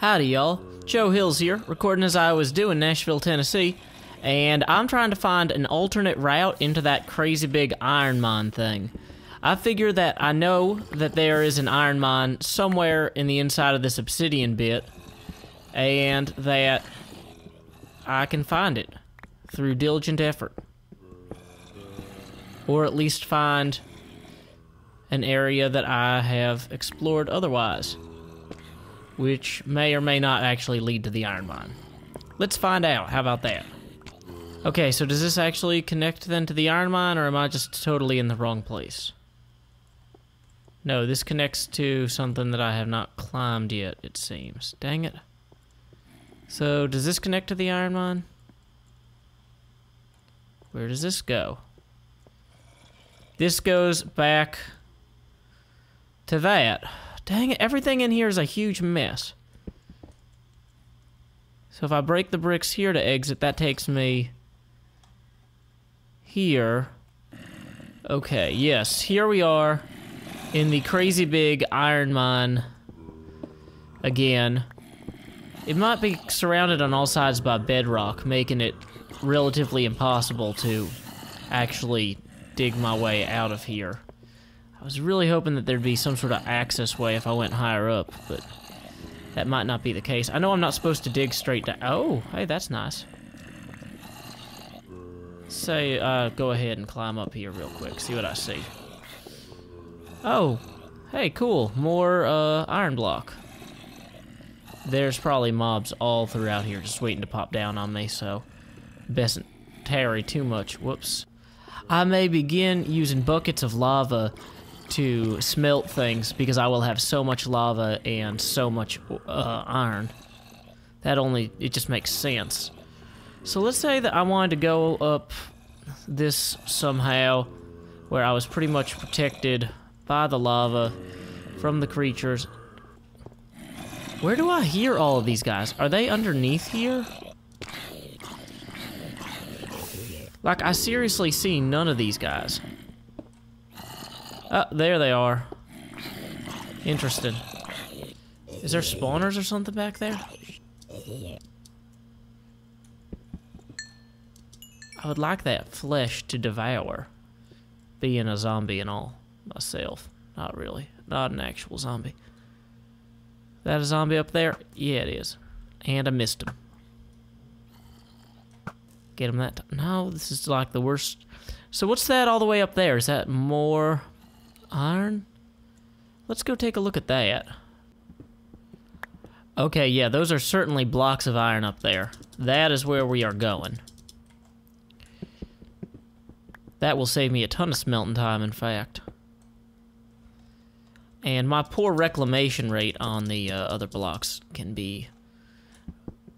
Howdy y'all, Joe Hills here, recording as I was doing Nashville, Tennessee, and I'm trying to find an alternate route into that crazy big iron mine thing. I figure that I know that there is an iron mine somewhere in the inside of this obsidian bit, and that I can find it through diligent effort. Or at least find an area that I have explored otherwise, which may or may not actually lead to the iron mine. Let's find out. How about that? Okay, so does this actually connect then to the iron mine, or am I just totally in the wrong place? No, this connects to something that I have not climbed yet, it seems. Dang it. So, does this connect to the iron mine? Where does this go? This goes back to that. Dang it, everything in here is a huge mess. So if I break the bricks here to exit, that takes me here. Okay, yes, here we are in the crazy big iron mine again. It might be surrounded on all sides by bedrock, making it relatively impossible to actually dig my way out of here. I was really hoping that there'd be some sort of access way if I went higher up, but that might not be the case. I know I'm not supposed to dig straight down. Oh, hey, that's nice. Say, go ahead and climb up here real quick, see what I see. Oh, hey, cool, more, iron block. There's probably mobs all throughout here just waiting to pop down on me, so best tarry too much. Whoops. I may begin using buckets of lava to smelt things because I will have so much lava and so much iron. It just makes sense. So let's say that I wanted to go up this somehow where I was pretty much protected by the lava from the creatures. Where do I hear all of these guys? Are they underneath here? Like, I seriously see none of these guys. Oh, there they are. Interesting. Is there spawners or something back there? I would like that flesh to devour. Being a zombie and all, myself. Not really. Not an actual zombie. That a zombie up there? Yeah, it is. And I missed him. Get him that time. No, this is like the worst. So what's that all the way up there? Is that more iron? Let's go take a look at that. Okay, yeah, those are certainly blocks of iron up there. That is where we are going. That will save me a ton of smelting time, in fact. And my poor reclamation rate on the other blocks can be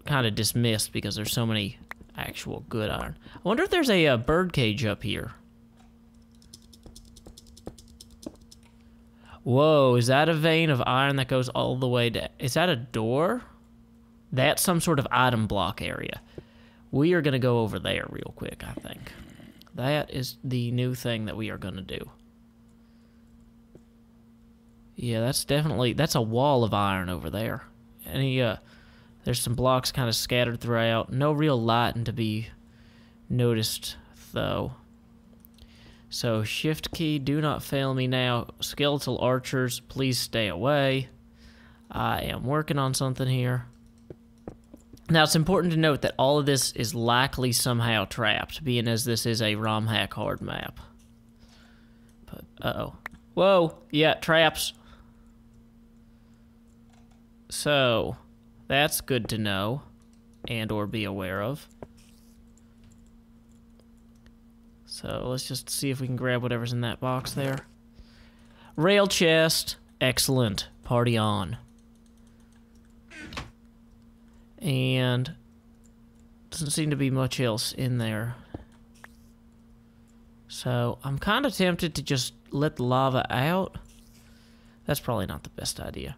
kind of dismissed because there's so many actual good iron. I wonder if there's a bird cage up here. Whoa, is that a vein of iron that goes all the way down? Is that a door? That's some sort of item block area. We are going to go over there real quick, I think. That is the new thing that we are going to do. Yeah, that's a wall of iron over there. There's some blocks kind of scattered throughout. No real lighting to be noticed, though. So, shift key, do not fail me now. Skeletal archers, please stay away. I am working on something here. Now, it's important to note that all of this is likely somehow trapped, being as this is a ROM hack hard map. But, uh-oh. Whoa, yeah, traps. So, that's good to know and or be aware of. So let's just see if we can grab whatever's in that box there. Rail chest. Excellent. Party on. And doesn't seem to be much else in there. So I'm kind of tempted to just let the lava out. That's probably not the best idea.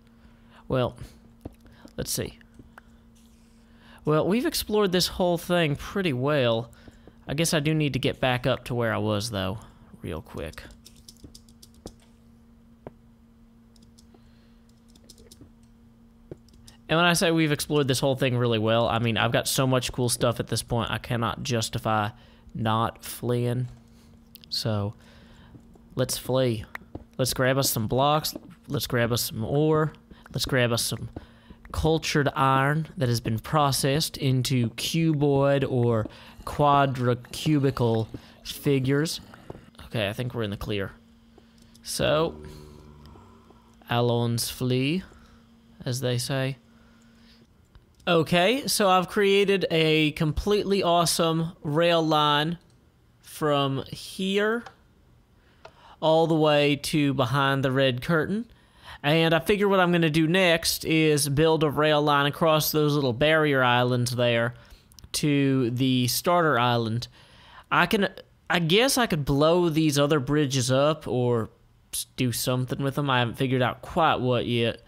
Well, let's see. Well, we've explored this whole thing pretty well. I guess I do need to get back up to where I was, though, real quick. And when I say we've explored this whole thing really well, I mean, I've got so much cool stuff at this point, I cannot justify not fleeing. So, let's flee. Let's grab us some blocks. Let's grab us some ore. Let's grab us some cultured iron that has been processed into cuboid or quadricubical figures. Okay, I think we're in the clear. So, allons flee, as they say. Okay, so I've created a completely awesome rail line from here all the way to behind the red curtain. And I figure what I'm going to do next is build a rail line across those little barrier islands there to the starter island. I guess I could blow these other bridges up or do something with them. I haven't figured out quite what yet.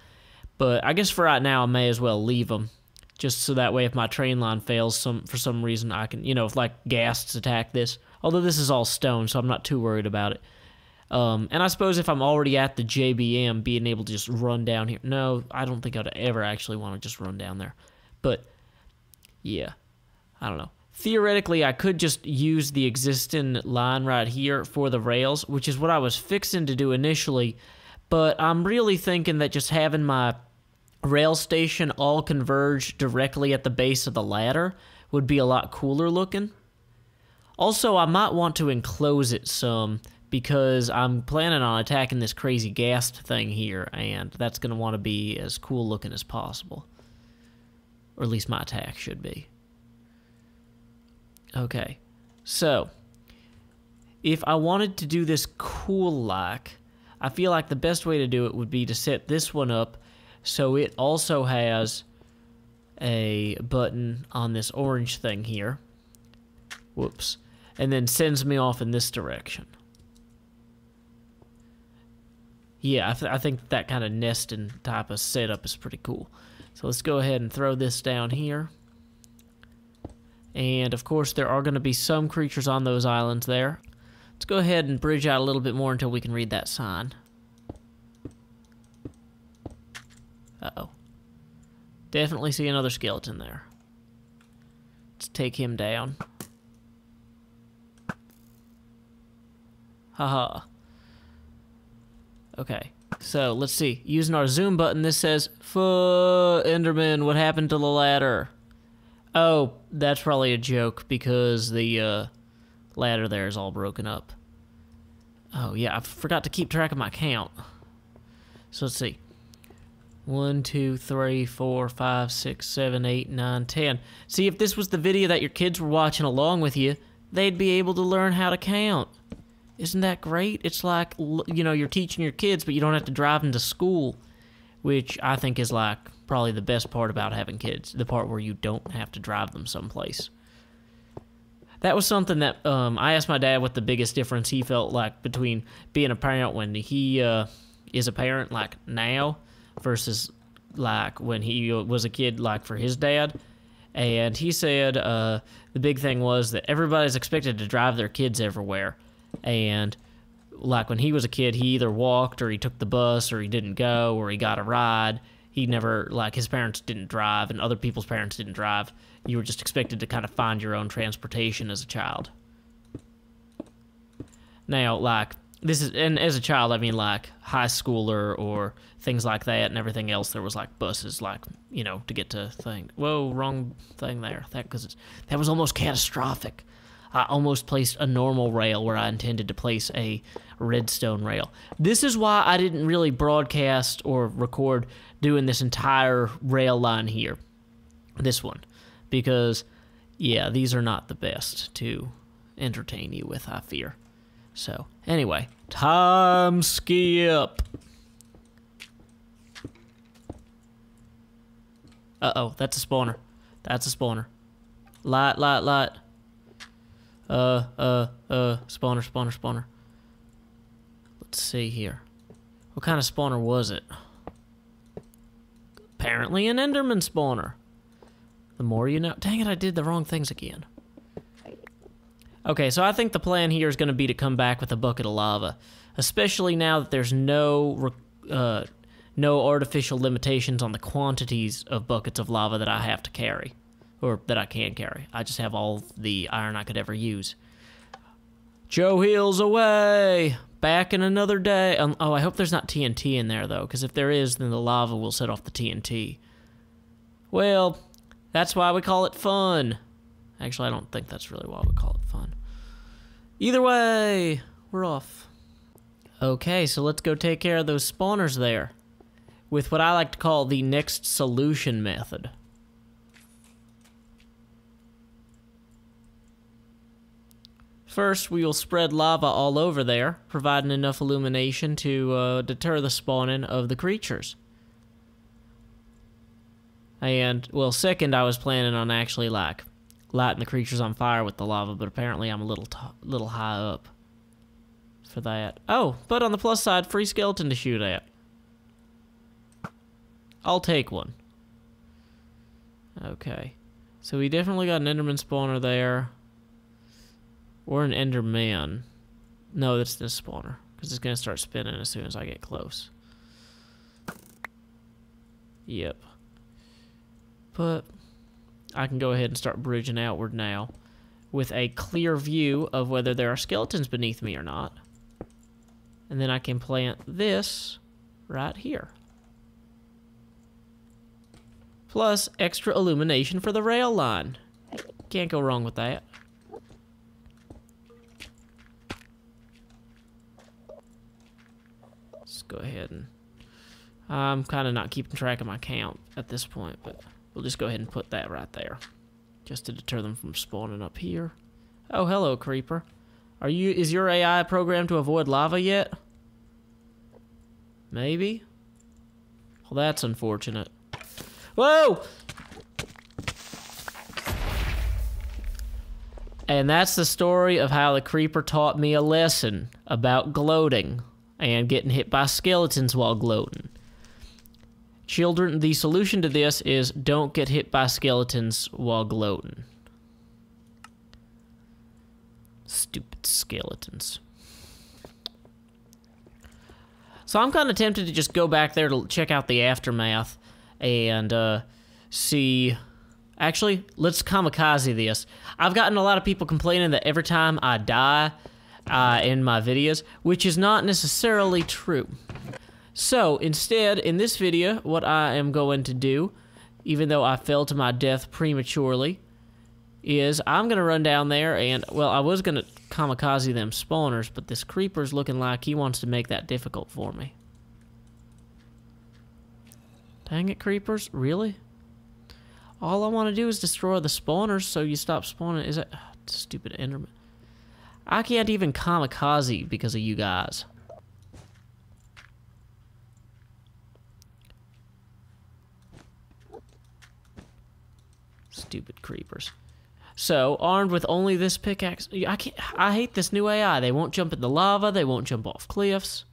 But I guess for right now, I may as well leave them. Just so that way if my train line fails for some reason, I can, if like ghasts attack this. Although this is all stone, so I'm not too worried about it. And I suppose if I'm already at the JBM, being able to just run down here. No, I don't think I'd ever actually want to just run down there. But, yeah, I don't know. Theoretically, I could just use the existing line right here for the rails, which is what I was fixing to do initially. But I'm really thinking that just having my rail station all converge directly at the base of the ladder would be a lot cooler looking. Also, I might want to enclose it some because I'm planning on attacking this crazy ghast thing here, and that's going to want to be as cool looking as possible. Or at least my attack should be. Okay, so if I wanted to do this cool-like, I feel like the best way to do it would be to set this one up so it also has a button on this orange thing here. Whoops. And then sends me off in this direction. Yeah, I think that kind of nesting type of setup is pretty cool. So let's go ahead and throw this down here. And of course there are going to be some creatures on those islands there. Let's go ahead and bridge out a little bit more until we can read that sign. Uh-oh. Definitely see another skeleton there. Let's take him down. Haha. Okay, so let's see. Using our zoom button, this says, Enderman, what happened to the ladder? Oh, that's probably a joke because the ladder there is all broken up. Oh, yeah, I forgot to keep track of my count. So let's see. 1, 2, 3, 4, 5, 6, 7, 8, 9, 10. See, if this was the video that your kids were watching along with you, they'd be able to learn how to count. Isn't that great? It's like, you're teaching your kids, but you don't have to drive them to school, which I think is like probably the best part about having kids, the part where you don't have to drive them someplace. That was something that I asked my dad what the biggest difference he felt like between being a parent when he is a parent, like now, versus like when he was a kid, like for his dad. And he said the big thing was that everybody's expected to drive their kids everywhere. And like when he was a kid, he either walked or he took the bus or he didn't go or he got a ride. He never, like, his parents didn't drive and other people's parents didn't drive. You were just expected to kind of find your own transportation as a child. Now, like, and as a child, I mean, like, high schooler or things like that and everything else, there was, like, buses, like, to get to thing. Whoa, wrong thing there. That was almost catastrophic. I almost placed a normal rail where I intended to place a redstone rail. This is why I didn't really broadcast or record doing this entire rail line here. This one. Because, yeah, these are not the best to entertain you with, I fear. So, anyway, time skip. Uh-oh, that's a spawner. That's a spawner. Light. Spawner. Let's see here. What kind of spawner was it? Apparently an Enderman spawner. The more you know. Dang it, I did the wrong things again. Okay, so I think the plan here is going to be to come back with a bucket of lava. Especially now that there's no no artificial limitations on the quantities of buckets of lava that I have to carry, or that I can carry. I just have all the iron I could ever use. Joe Hills away! Back in another day. Oh, I hope there's not TNT in there, though, because if there is, then the lava will set off the TNT. Well, that's why we call it fun. Actually, I don't think that's really why we call it fun. Either way, we're off. Okay, so let's go take care of those spawners there with what I like to call the next solution method. First, we will spread lava all over there, providing enough illumination to deter the spawning of the creatures. And, well, second, I was planning on actually, like, lighting the creatures on fire with the lava, but apparently I'm a little high up for that. Oh, but on the plus side, free skeleton to shoot at. I'll take one. Okay. So we definitely got an Enderman spawner there. Or an Enderman. No, that's this spawner. Because it's going to start spinning as soon as I get close. Yep. But I can go ahead and start bridging outward now with a clear view of whether there are skeletons beneath me or not. And then I can plant this right here. Plus extra illumination for the rail line. Can't go wrong with that. Let's go ahead and... I'm kind of not keeping track of my count at this point, but we'll just go ahead and put that right there. Just to deter them from spawning up here. Oh, hello, creeper. Is your AI programmed to avoid lava yet? Maybe? Well, that's unfortunate. Whoa! And that's the story of how the creeper taught me a lesson about gloating and getting hit by skeletons while gloating. Children, the solution to this is don't get hit by skeletons while gloating. Stupid skeletons. So I'm kind of tempted to just go back there to check out the aftermath and see... Actually, let's kamikaze this. I've gotten a lot of people complaining that every time I die in my videos, which is not necessarily true. So, instead, in this video, what I am going to do, even though I fell to my death prematurely, is I'm going to run down there and, well, I was going to kamikaze them spawners, but this creeper's looking like he wants to make that difficult for me. Dang it, creepers. Really? All I want to do is destroy the spawners so you stop spawning. Is that... stupid Enderman. I can't even kamikaze because of you guys. Stupid creepers. So, armed with only this pickaxe... I hate this new AI. They won't jump in the lava. They won't jump off cliffs.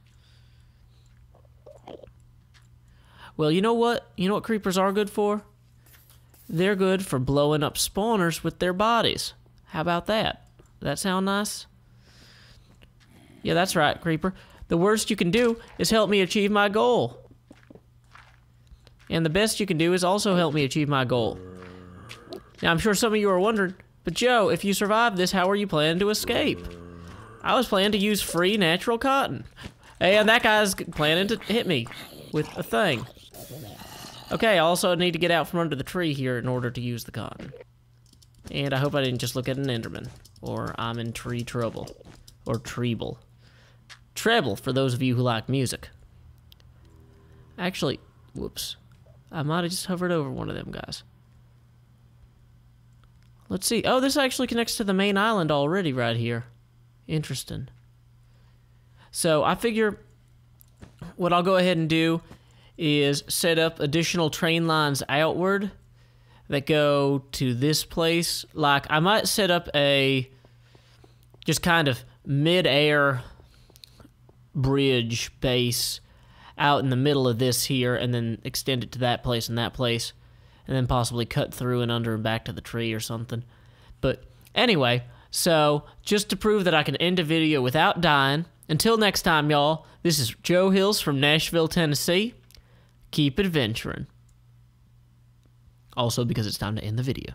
Well, you know what? You know what creepers are good for? They're good for blowing up spawners with their bodies. How about that? Does that sound nice? Yeah, that's right, creeper. The worst you can do is help me achieve my goal. And the best you can do is also help me achieve my goal. Now, I'm sure some of you are wondering, but Joe, if you survive this, how are you planning to escape? I was planning to use free natural cotton. And that guy's planning to hit me with a thing. Okay, I also need to get out from under the tree here in order to use the cotton. And I hope I didn't just look at an Enderman. Or I'm in tree trouble. Or treble. Treble, for those of you who like music. Actually, whoops. I might have just hovered over one of them guys. Let's see. Oh, this actually connects to the main island already right here. Interesting. So I figure what I'll go ahead and do is set up additional train lines outward that go to this place. Like, I might set up a just kind of mid-air bridge base out in the middle of this here, and then extend it to that place and that place, and then possibly cut through and under and back to the tree or something. But anyway, so just to prove that I can end a video without dying, until next time, y'all, this is Joe Hills from Nashville, Tennessee. keep adventuring. Also, because it's time to end the video.